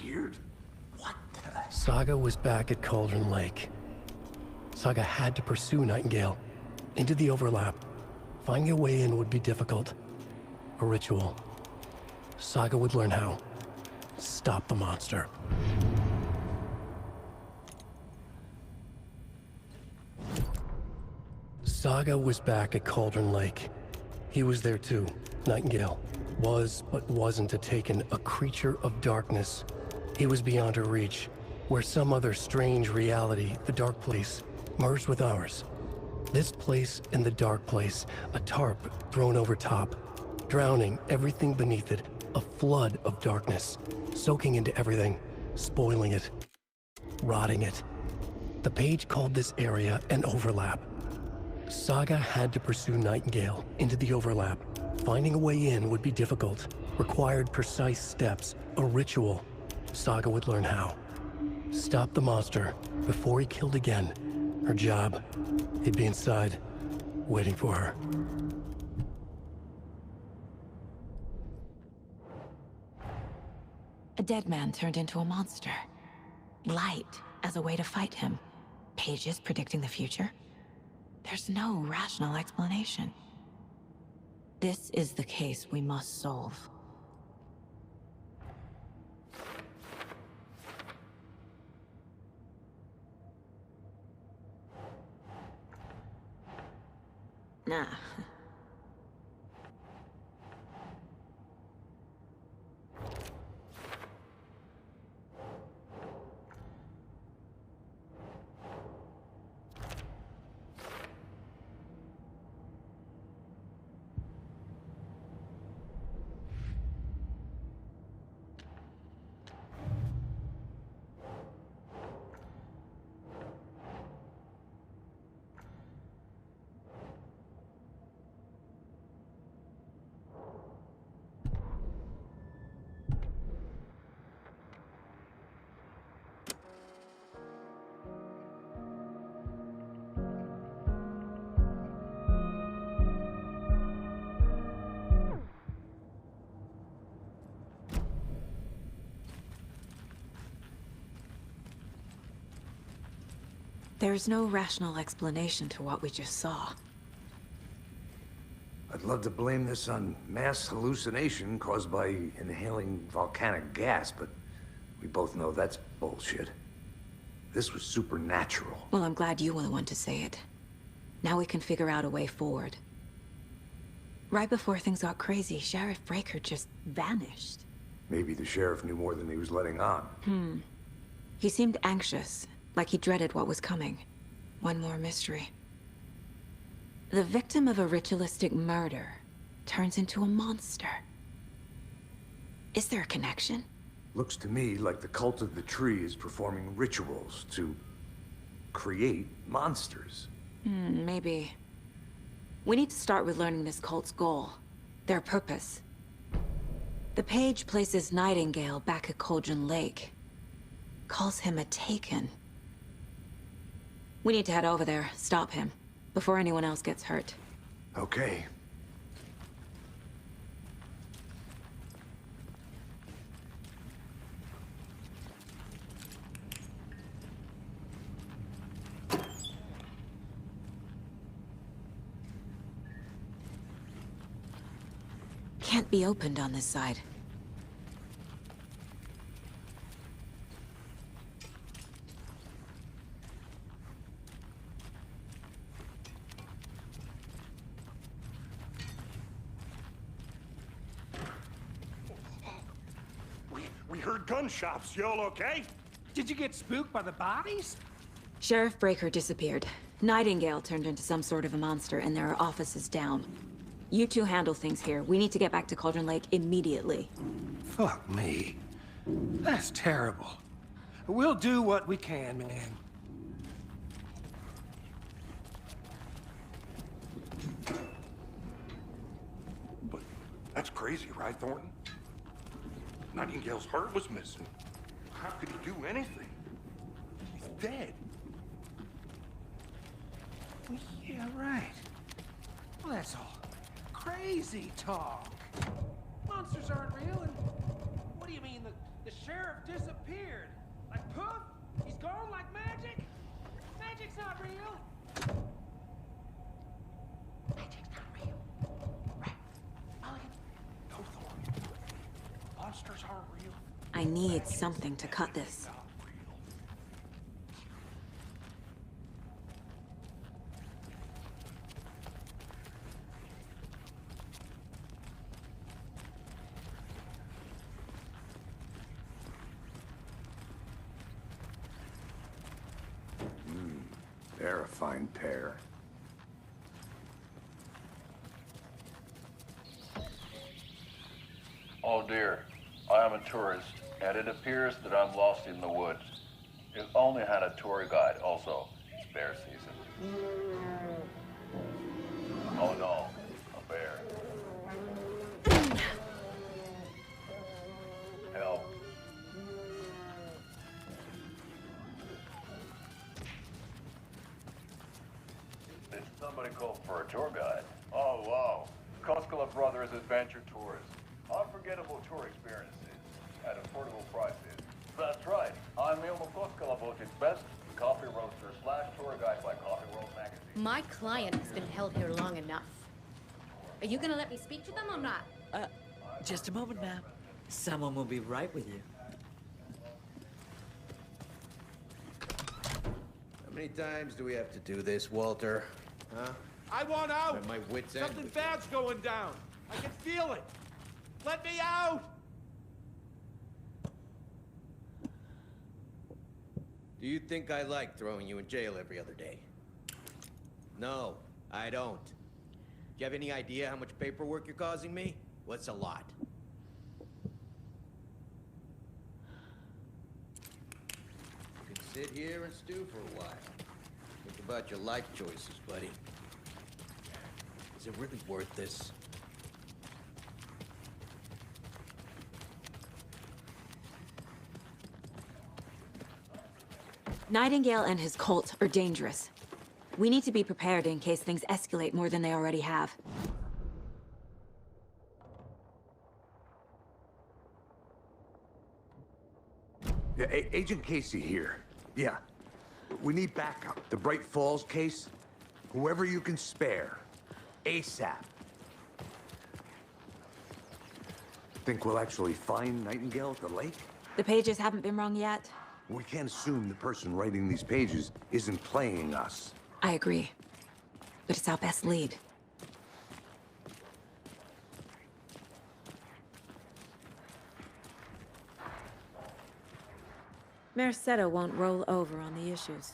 disappeared? What the... Saga was back at Cauldron Lake. Saga had to pursue Nightingale into the overlap. Finding a way in would be difficult. A ritual. Saga would learn how. Stop the monster. Saga was back at Cauldron Lake. He was there too. Nightingale was, but wasn't a Taken, a creature of darkness. He was beyond her reach, where some other strange reality, the Dark Place, merged with ours. This place and the Dark Place, a tarp thrown over top, drowning everything beneath it, a flood of darkness, soaking into everything, spoiling it, rotting it. The page called this area an overlap. Saga had to pursue Nightingale into the overlap. Finding a way in would be difficult, required precise steps, a ritual. Saga would learn how. Stop the monster before he killed again. Her job. He'd be inside, waiting for her. A dead man turned into a monster. Light as a way to fight him. Pages predicting the future. There's no rational explanation. This is the case we must solve. Nah. There's no rational explanation to what we just saw. I'd love to blame this on mass hallucination caused by inhaling volcanic gas, but we both know that's bullshit. This was supernatural. Well, I'm glad you were the one to say it. Now we can figure out a way forward. Right before things got crazy, Sheriff Breaker just vanished. Maybe the sheriff knew more than he was letting on. He seemed anxious, like he dreaded what was coming. One more mystery. The victim of a ritualistic murder turns into a monster. Is there a connection? Looks to me like the cult of the tree is performing rituals to create monsters. Maybe. We need to start with learning this cult's goal. Their purpose. The page places Nightingale back at Cauldron Lake. Calls him a Taken. We need to head over there, stop him, before anyone else gets hurt. Okay. Can't be opened on this side. We heard gunshots. Y'all okay? Did you get spooked by the bodies? Sheriff Breaker disappeared. Nightingale turned into some sort of a monster, and there are offices down. You two handle things here. We need to get back to Cauldron Lake immediately. Fuck me. That's terrible. We'll do what we can, man. But that's crazy, right, Thornton? Nightingale's heart was missing. How could he do anything? He's dead. Well, yeah, right. Well, that's all crazy talk. Monsters aren't real, and what do you mean The sheriff disappeared. Like poof, he's gone like magic. Magic's not real. Magic's not real. Right. Mulligan. No, Thornton. Monsters aren't real. I need something to cut this. Not real. They're a fine pair. Oh dear, I am a tourist, and it appears that I'm lost in the woods. If only had a tour guide also. It's bear season. Oh no, a bear. Help. Did somebody call for a tour guide? Oh wow, Koskela Brothers Adventure Tours. Unforgettable tour experiences at affordable prices. That's right. I'm Ilmo Koskelabo's best coffee roaster / tour guide by Coffee World magazine. My client has been held here long enough. Are you gonna let me speak to them or not? Just a moment, ma'am. Someone will be right with you. How many times do we have to do this, Walter? Huh? I want out. At my wit's end. Something bad's going down. I can feel it. Let me out. Do you think I like throwing you in jail every other day? No, I don't. Do you have any idea how much paperwork you're causing me? What's a lot? You can sit here and stew for a while. Think about your life choices, buddy. Is it really worth this? Nightingale and his cult are dangerous. We need to be prepared in case things escalate more than they already have. Yeah, Agent Casey here. Yeah. We need backup. The Bright Falls case? Whoever you can spare. ASAP. Think we'll actually find Nightingale at the lake? The pages haven't been rung yet. We can't assume the person writing these pages isn't playing us. I agree. But it's our best lead. Mercado won't roll over on the issues.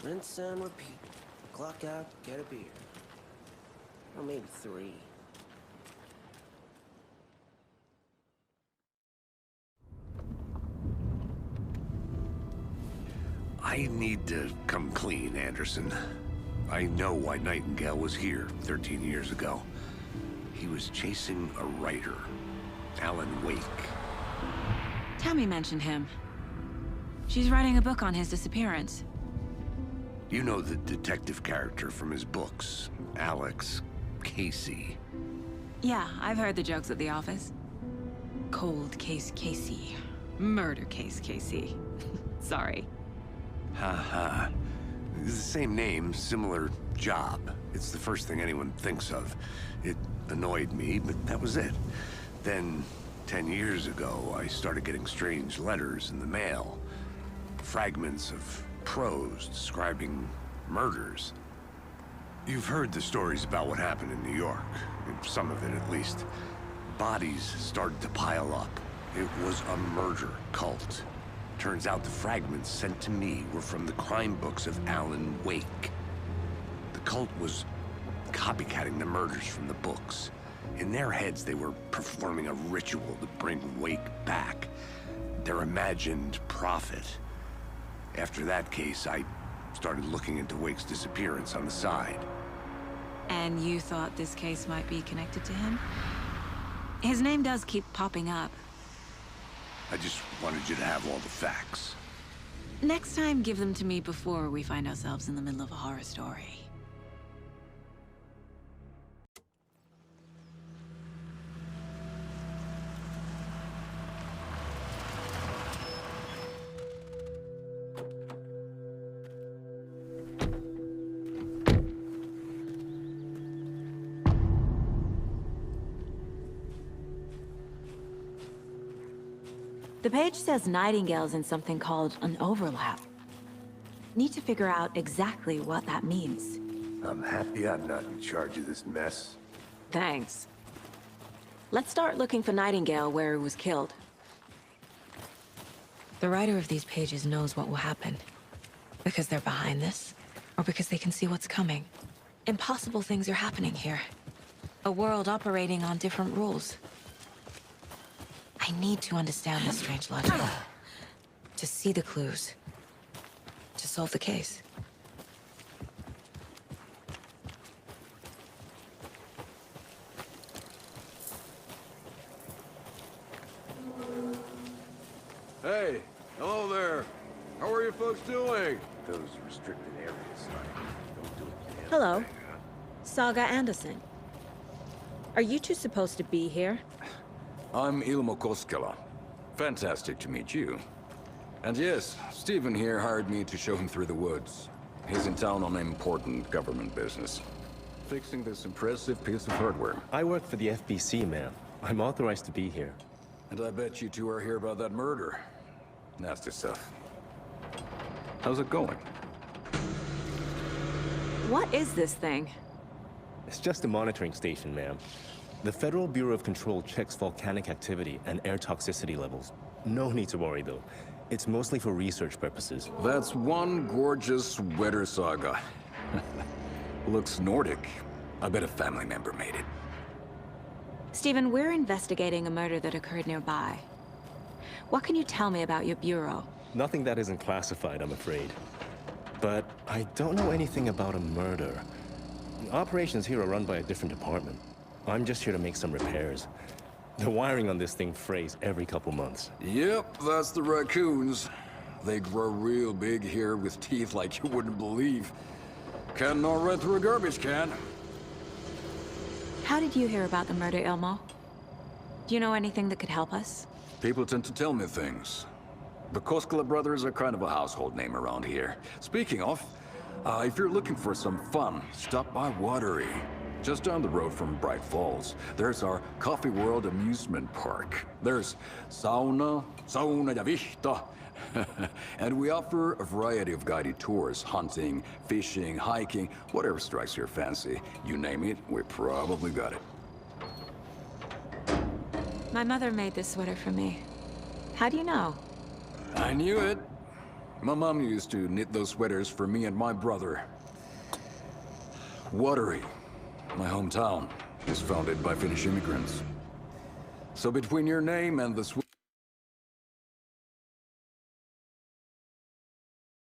Rinse and repeat. Clock out, get a beer. Or maybe 3. I need to come clean, Anderson. I know why Nightingale was here 13 years ago. He was chasing a writer, Alan Wake. Tammy mentioned him. She's writing a book on his disappearance. You know the detective character from his books, Alex Casey. Yeah, I've heard the jokes at the office. Cold case Casey. Murder case Casey. Sorry. Ha. It's the same name, similar job. It's the first thing anyone thinks of. It annoyed me, but that was it. Then, 10 years ago, I started getting strange letters in the mail. Fragments of prose describing murders. You've heard the stories about what happened in New York. Some of it, at least. Bodies started to pile up. It was a murder cult. Turns out the fragments sent to me were from the crime books of Alan Wake. The cult was copycatting the murders from the books. In their heads, they were performing a ritual to bring Wake back. Their imagined prophet. After that case, I started looking into Wake's disappearance on the side. And you thought this case might be connected to him? His name does keep popping up. I just wanted you to have all the facts. Next time, give them to me before we find ourselves in the middle of a horror story. The page says Nightingale's in something called an overlap. Need to figure out exactly what that means. I'm happy I'm not in charge of this mess. Thanks. Let's start looking for Nightingale where he was killed. The writer of these pages knows what will happen. Because they're behind this, or because they can see what's coming. Impossible things are happening here. A world operating on different rules. I need to understand this strange logic. To see the clues. To solve the case. Hey, hello there. How are you folks doing? Those restricted areas, don't do it. Hello. Saga Anderson. Are you two supposed to be here? I'm Ilmo Koskela. Fantastic to meet you. And yes, Stephen here hired me to show him through the woods. He's in town on important government business. Fixing this impressive piece of hardware. I work for the FBC, ma'am. I'm authorized to be here. And I bet you two are here about that murder. Nasty stuff. How's it going? What is this thing? It's just a monitoring station, ma'am. The Federal Bureau of Control checks volcanic activity and air toxicity levels. No need to worry, though. It's mostly for research purposes. That's one gorgeous weather saga. Looks Nordic. I bet a family member made it. Stephen, we're investigating a murder that occurred nearby. What can you tell me about your bureau? Nothing that isn't classified, I'm afraid. But I don't know anything about a murder. Operations here are run by a different department. I'm just here to make some repairs. The wiring on this thing frays every couple months. Yep, that's the raccoons. They grow real big here with teeth like you wouldn't believe. Can't gnaw right through a garbage can. How did you hear about the murder, Ilmo? Do you know anything that could help us? People tend to tell me things. The Koskela brothers are kind of a household name around here. Speaking of, if you're looking for some fun, stop by Watery. Just down the road from Bright Falls, there's our Coffee World amusement park. There's sauna ja vihta. And we offer a variety of guided tours, hunting, fishing, hiking, whatever strikes your fancy. You name it, we probably got it. My mother made this sweater for me. How do you know? I knew it. My mom used to knit those sweaters for me and my brother. Watery, my hometown, was founded by Finnish immigrants. So between your name and the